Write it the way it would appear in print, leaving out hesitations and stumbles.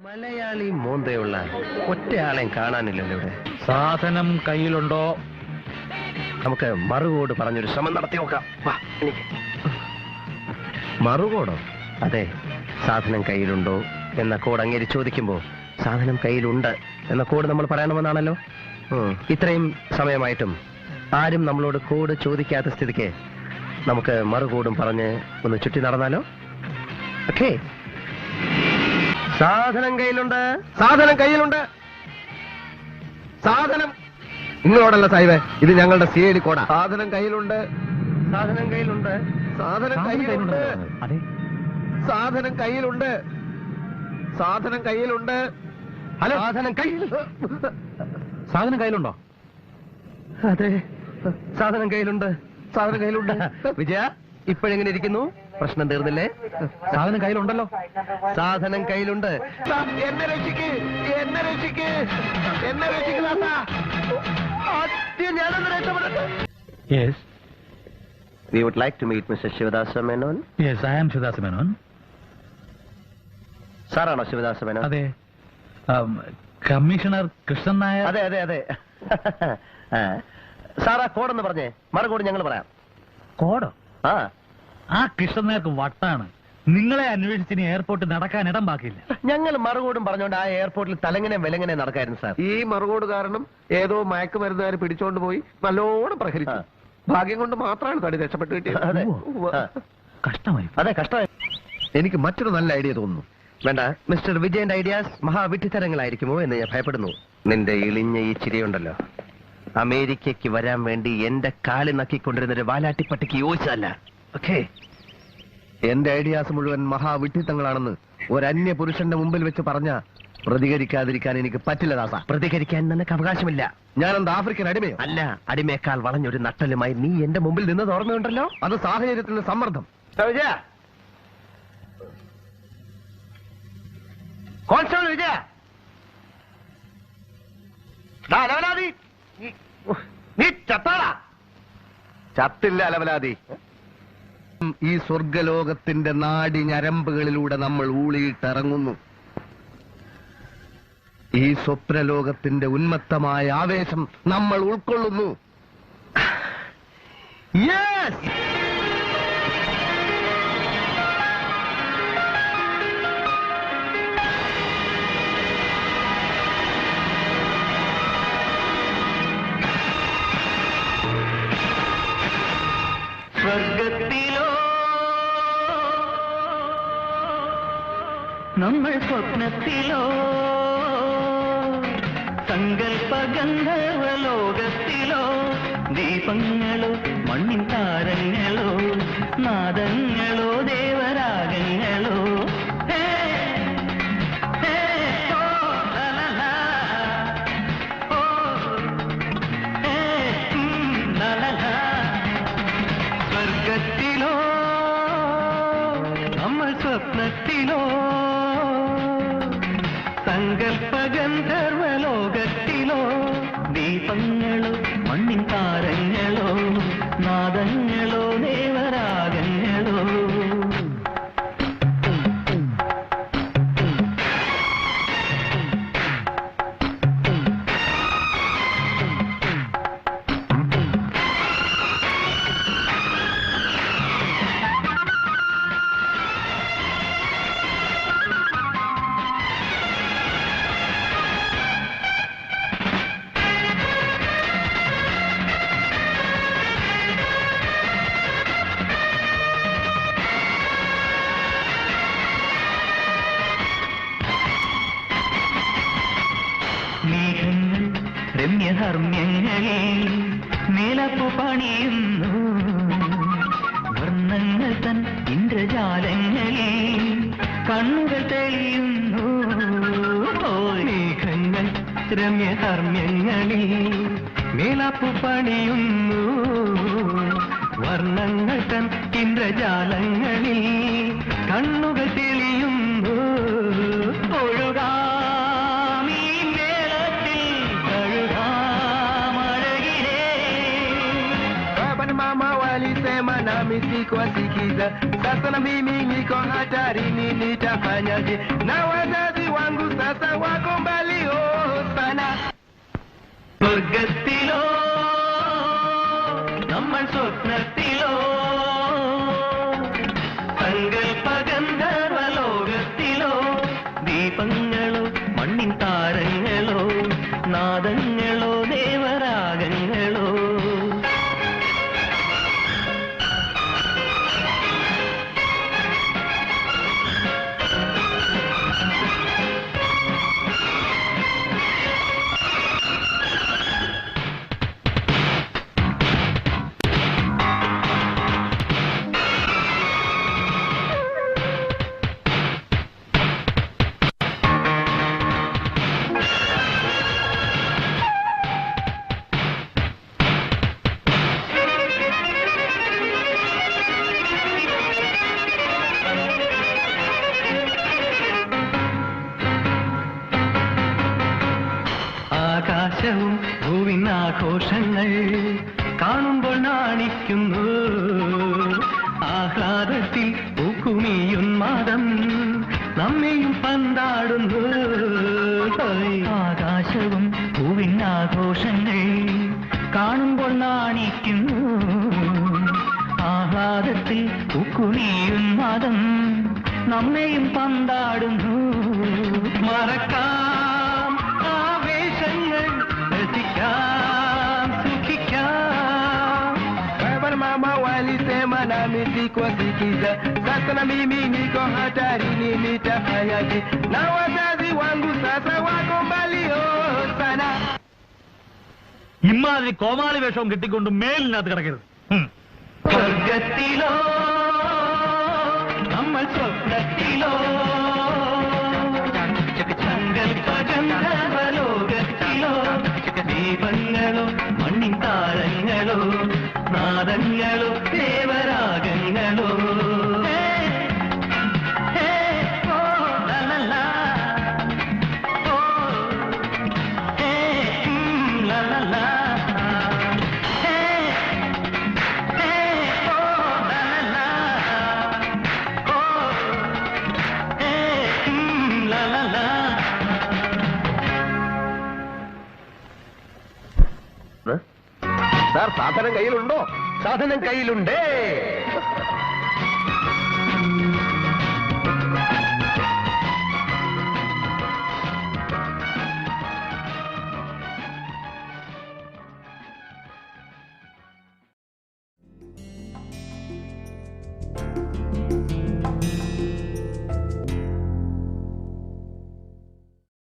മലയാളി മോന്തയുള്ള ഒറ്റയാളെയും കാണാനില്ലല്ലോ ഇവിടെ. സാധനം കയ്യിലുണ്ടോ? നമുക്ക് മറുകോട് പറഞ്ഞൊരു ശ്രമം നടത്തി നോക്കാം. മറുകോടോ? അതെ, സാധനം കയ്യിലുണ്ടോ എന്ന കോഡ് അങ്ങേര് ചോദിക്കുമ്പോ സാധനം കയ്യിലുണ്ട് എന്ന കോഡ് നമ്മൾ പറയണമെന്നാണല്ലോ. ഇത്രയും സമയമായിട്ടും ആരും നമ്മളോട് കോഡ് ചോദിക്കാത്ത സ്ഥിതിക്ക് നമുക്ക് മറുകോടും പറഞ്ഞ് ഒന്ന് ചുറ്റി നടന്നാലോ? ഓക്കേ. സാധനം കയ്യിലുണ്ട്, സാധനം കയ്യിലുണ്ട്, സാധനം നിങ്ങളോടല്ല സാഹിബേ, ഇത് ഞങ്ങളുടെ CID കോഡാ. സാധനം കയ്യിലുണ്ട്, സാധനം കയ്യിലുണ്ട്, സാധനം കയ്യിലുണ്ട്, സാധനം കയ്യിലുണ്ട്, സാധനം കയ്യിലുണ്ട്. ഹലോ, സാധനം സാധനം കയ്യിലുണ്ടോ? അതെ, സാധനം കയ്യിലുണ്ട്, സാധനം കയ്യിലുണ്ട്. വിജയ, ഇപ്പോഴെങ്ങനെ ഇരിക്കുന്നു? പ്രശ്നം തീർന്നില്ലേ? സാധനം കയ്യിലുണ്ടല്ലോ. സാധനം കയ്യിലുണ്ട്. എന്നെ രക്ഷിക്ക്, എന്നെ രക്ഷിക്ക്, എന്നെ രക്ഷിക്കുക. ഞാനൊന്ന് രക്ഷപ്പെടട്ടെ. Yes, We would like to meet Mr. Shivadasa Menon. Yes, I am Shivadasa Menon. സാറാണോ ശിവദാസ മേനോൻ? അതെ. കമ്മീഷണർ കൃഷ്ണൻ നായർ. അതെ അതെ അതെ. സാറാ കോഡെന്ന് പറഞ്ഞേ, മറുകോട് ഞങ്ങൾ പറയാം. കോഡോ? ആ കൃഷ്ണൻ നായർക്ക് വട്ടാണ്. നിങ്ങളെ അന്വേഷിച്ചിന് എയർപോർട്ട് നടക്കാൻ ഇടം ബാക്കിയില്ല. ഞങ്ങൾ മറുകോടും പറഞ്ഞോണ്ട് ആ എയർപോർട്ടിൽ തലങ്ങനെ വിലങ്ങനെ നടക്കായിരുന്നു സാർ. ഈ മറുകോട് കാരണം ഏതോ മയക്കുമരുന്നുകാർ പിടിച്ചോണ്ട് പോയി നല്ലോണം പ്രഹരിച്ചു. ഭാഗ്യം കൊണ്ട് മാത്രമാണ് തടി രക്ഷപ്പെട്ടു കിട്ടിയത്. അതെ, കഷ്ടമായി. അതെ കഷ്ടമായി. എനിക്ക് മറ്റൊരു നല്ല ഐഡിയ തോന്നുന്നു. വേണ്ട, മിസ്റ്റർ വിജയന്റെ ഐഡിയാസ് മഹാവിഡ്ഢിത്തരങ്ങളായിരിക്കുമോ എന്ന് ഞാൻ ഭയപ്പെടുന്നു. നിന്റെ ഇളിഞ്ഞ ഈ ചിരിയുണ്ടല്ലോ, അമേരിക്കയ്ക്ക് വരാൻ വേണ്ടി എന്റെ കാല് നക്കിക്കൊണ്ടിരുന്നൊരു വാലാട്ടിപ്പട്ടിക്ക് യോജിച്ചതല്ല. ഓക്കേ, എന്റെ ഐഡിയാസ് മുഴുവൻ മഹാവിഡ്ഢിത്തങ്ങളാണെന്ന് ഒരന്യ പുരുഷന്റെ മുമ്പിൽ വെച്ച് പറഞ്ഞ പ്രതികരിക്കാതിരിക്കാൻ എനിക്ക് പറ്റില്ല ദാസ. പ്രതികരിക്കാൻ നിനക്ക് അവകാശമില്ല. ഞാനെന്ത് ആഫ്രിക്കൻ അടിമയോ? അല്ല, അടിമയേക്കാൾ വളഞ്ഞൊരു നട്ടലുമായി നീ എന്റെ മുമ്പിൽ നിന്ന് ഓർമ്മയുണ്ടല്ലോ. അത് സാഹചര്യത്തിന്റെ സമ്മർദ്ദം. വിജയ, കോൺസ്റ്റബിൾ വിജയ, നീ ചത്താളാ? ചത്തില്ല അലവലാതി. ഈ സ്വർഗലോകത്തിന്റെ നാടി ഞരമ്പുകളിലൂടെ നമ്മൾ ഊളിയിട്ടിറങ്ങുന്നു. ഈ സ്വപ്നലോകത്തിന്റെ ഉന്മത്തമായ ആവേശം നമ്മൾ ഉൾക്കൊള്ളുന്നു. യെസ്, സ്വർഗത്തിലോ നമ്മൾ സ്വപ്നത്തിലോ സങ്കൽപ്പ ഗന്ധർവലോകത്തിലോ ദീപങ്ങളോ മണ്ണിൻ താരങ്ങളോ നാദങ്ങളോ ദേവരാഗങ്ങളോ സ്വർഗത്തിലോ നമ്മൾ സ്വപ്നത്തിലോ സങ്കൽപ്പ ഗന്ധർവലോകത്തിലോ ദീപങ്ങളോ മണ്ണിൻ താരങ്ങളോ നാദങ്ങളോ ദേവരാഗങ്ങളോ മേഘങ്ങൾ രമ്യധർമ്മ്യങ്ങളിൽ മേലപ്പു പണിയുന്നു വർണ്ണങ്ങൾ തൻ ഇന്ദ്രജാലങ്ങളിൽ കണ്ണുകൾ തെളിയുന്നു. മേഘങ്ങൾ രമ്യധർമ്മ്യങ്ങളിൽ മേലപ്പു പണിയുന്നു വർണ്ണങ്ങൾ തൻ ഇന്ദ്രജാലങ്ങളിൽ കണ്ണുകൾ തെളിയുന്നു. ഒഴുകാ nami sikuwasikiza. Sasa na mimi niko hatarini, nitafanyaje? Na wazazi wangu sasa wako mbali sana. സ്വർഗത്തിലോ നമ്മൾ സ്വപ്നത്തിലോ സങ്കൽപ്പഗന്ധർവലോകത്തിലോ ദീപങ്ങളോ മണ്ണിൻ താരങ്ങളോ നാദങ്ങളോ ദേവരാഗങ്ങളോ ആകാശവും ഭൂവിനാഘോഷങ്ങൾ കാണുമ്പോൾ നാണിക്കുന്നു ആഹ്ലാദത്തിൽ പൂക്കുമിയുന്മാദം നമ്മയും പന്താടുന്നു ആകാശവും ഭൂവിനാഘോഷങ്ങൾ കാണുമ്പോൾ നാണിക്കുന്നു ആഹ്ലാദത്തിൽ പൂക്കുമിയുന്മാദം നമ്മയും പന്താടുന്നു മറക്കാം ആവേശങ്ങൾ രസിക്കാം സുഖിക്കാം Mama walisema nami sikuwasikiza, sasa na mimi niko hatarini, nitafanyaje? Na wazazi wangu sasa wako mbali sana. ഇമ്മാതിരി കോമാളി വേഷവും കെട്ടിക്കൊണ്ട് മേലിനകത്ത് കിടക്കരുത്. സ്വർഗത്തിലോ നമ്മൾ സ്വപ്നത്തിലോ സങ്കൽപ്പഗന്ധർവലോകത്തിലോ ദീപങ്ങളോ മണ്ണിൻ താരങ്ങളോ നാദങ്ങളോ ദേവരാഗങ്ങളോ സാർ സാധനം കയ്യിലുണ്ടോ? സാധനം കയ്യിലുണ്ടേ.